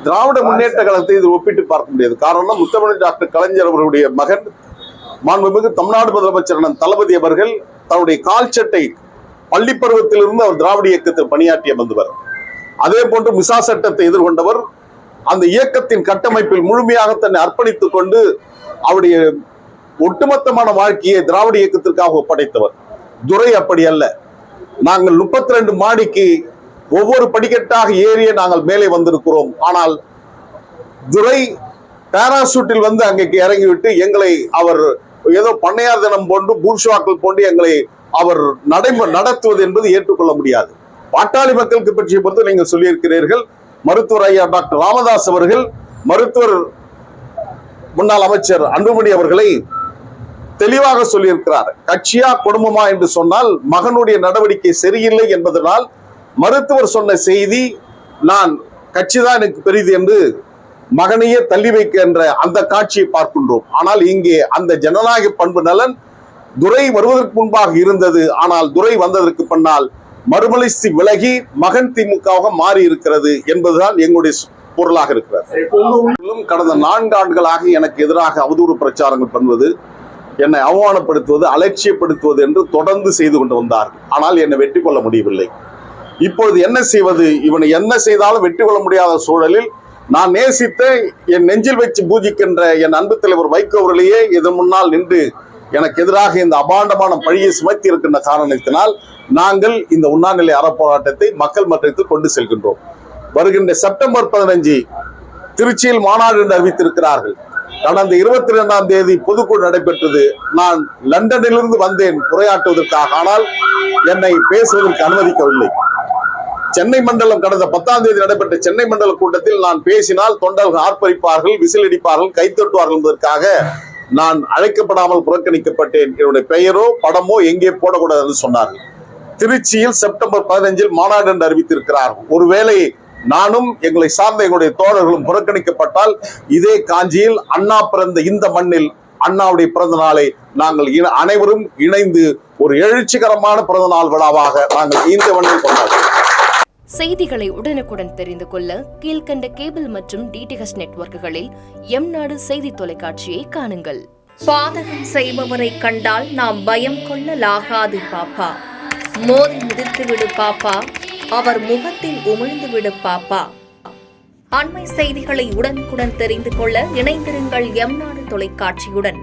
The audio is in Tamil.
திராவிட முன்னேற்ற கழகத்தை இது ஒப்பிட்டு பார்க்க முடியாது. காரணம், முத்தமிழ் டாக்டர் கலைஞர் அவர்களுடைய மகன் மாண்புமிகு தமிழ்நாடு முதலமைச்சர் தளபதி அவர்கள் தன்னுடைய கால் சட்டை பள்ளி பருவத்திலிருந்து அவர் திராவிட இயக்கத்தில் பணியாற்றி வந்தவர். அதே போன்று மிசா சட்டத்தை எதிர்கொண்டவர். அந்த இயக்கத்தின் கட்டமைப்பில் முழுமையாக தன்னை அர்ப்பணித்துக் கொண்டு அவருடைய ஒட்டுமொத்தமான வாழ்க்கையை திராவிட இயக்கத்திற்காக ஒப்படைத்தவர். துரை அப்படி அல்ல. நாங்கள் 32 மாடிக்கு ஒவ்வொரு படிக்கட்டாக ஏறிய நாங்கள் மேலே வந்திருக்கிறோம். ஆனால் துரை பாராசூட்டில் வந்து அங்கே இறங்கிவிட்டு எங்களை அவர் ஏதோ பண்ணையார் தினம் போன்று பூர்ஷுவாக்கள் போன்று எங்களை அவர் நடத்துவது என்பது ஏற்றுக்கொள்ள முடியாது. பாட்டாளி மக்கள் கட்சியை பொறுத்து நீங்கள் சொல்லியிருக்கிறீர்கள். மருத்துவர் ஐயா டாக்டர் ராமதாஸ் அவர்கள் மருத்துவர் முன்னாள் அமைச்சர் அன்புமணி அவர்களை தெளிவாக சொல்லியிருக்கிறார். கட்சியா குடும்பமா என்று சொன்னால் மகனுடைய நடவடிக்கை சரியில்லை என்பதனால் மருத்துவர் சொன்ன செய்தி நான் கட்சிதான் எனக்கு பெரிது என்று மகனையே தள்ளி வைக்கின்ற அந்த காட்சியை பார்க்கின்றோம். ஆனால் இங்கே அந்த ஜனநாயக பண்பு நலன் துரை வருவதற்கு முன்பாக இருந்தது. ஆனால் துரை வந்ததற்கு பின்னால் மறுமலர்ச்சி விலகி மகன் திமுகவாக மாறி இருக்கிறது என்பதுதான் எங்களுடைய பொருளாக இருக்கிறது. கடந்த 4 ஆண்டுகளாக எனக்கு எதிராக அவதூறு பிரச்சாரங்கள் பண்ணுவது, என்னை அவமானப்படுத்துவது, அலட்சியப்படுத்துவது என்று தொடர்ந்து செய்து கொண்டு வந்தார். ஆனால் என்னை வெற்றி கொள்ள முடியவில்லை. இப்பொழுது என்ன செய்வது? இவனை என்ன செய்தாலும் வெற்றி கொள்ள முடியாத சூழலில் நான் நேசித்த என் நெஞ்சில் வச்சு பூஜிக்கின்ற என் அன்பு தலைவர் வைகோ அவர்களையே இதன் முன்னால் நின்று எனக்கு எதிராக இந்த அபாண்டமான பழியை சுமத்தி இருக்கின்ற காரணத்தினால் நாங்கள் இந்த உண்ணாநிலை அறப்போராட்டத்தை மக்கள் மன்றத்தில் கொண்டு செல்கின்றோம். வருகின்ற செப்டம்பர் 15 திருச்சியில் மாநாடு என்று அறிவித்திருக்கிறார்கள். கடந்த 22ஆம் தேதி பொதுக்குழு நடைபெற்றது. நான் லண்டனிலிருந்து வந்தேன் உரையாற்றுவதற்காக. ஆனால் என்னை பேசுவதற்கு அனுமதிக்கவில்லை. சென்னை மண்டலம் கடந்த 10ஆம் தேதி நடைபெற்ற சென்னை மண்டல கூட்டத்தில் நான் பேசினால் தொண்டர்கள் ஆர்ப்பரிப்பார்கள், விசில் அடிப்பார்கள், கைத்தட்டுவார்கள் என்பதற்காக நான் அழைக்கப்படாமல் புறக்கணிக்கப்பட்டேன். என்னுடைய பெயரோ படமோ எங்கே போடக்கூடாது என்று சொன்னார்கள். திருச்சியில் செப்டம்பர் 15 மாநாடு என்று அறிவித்திருக்கிறார்கள். ஒருவேளை நானும் எங்களை சார்ந்த எங்களுடைய தோழர்களும் புறக்கணிக்கப்பட்டால் இதே காஞ்சியில் அண்ணா பிறந்த இந்த மண்ணில் அண்ணாவுடைய பிறந்த நாளை நாங்கள் அனைவரும் இணைந்து ஒரு எழுச்சிகரமான பிறந்த நாள் விழாவாக நாங்கள் இந்த மண்ணில் கொண்டாடுவோம். செய்திகளை உடனுக்குடன் தெரிந்து கொள்ள கீழ்கண்ட கேபிள் மற்றும் டிடிஹெச் நெட்வொர்க்குகளில் எம்நாடு செய்தி தொலைக்காட்சியை காணுங்கள். பாதகம் செய்பவரை கண்டால் நாம் பயம் கொள்ளலாகாது பாப்பா. மோதி மிதித்து விடு பாப்பா, அவர் முகத்தில் உமிழ்ந்து விடு பாப்பா. அண்மை செய்திகளை உடனுக்குடன் தெரிந்து கொள்ள இணைந்திருங்கள் எம்நாடு தொலைக்காட்சியுடன்.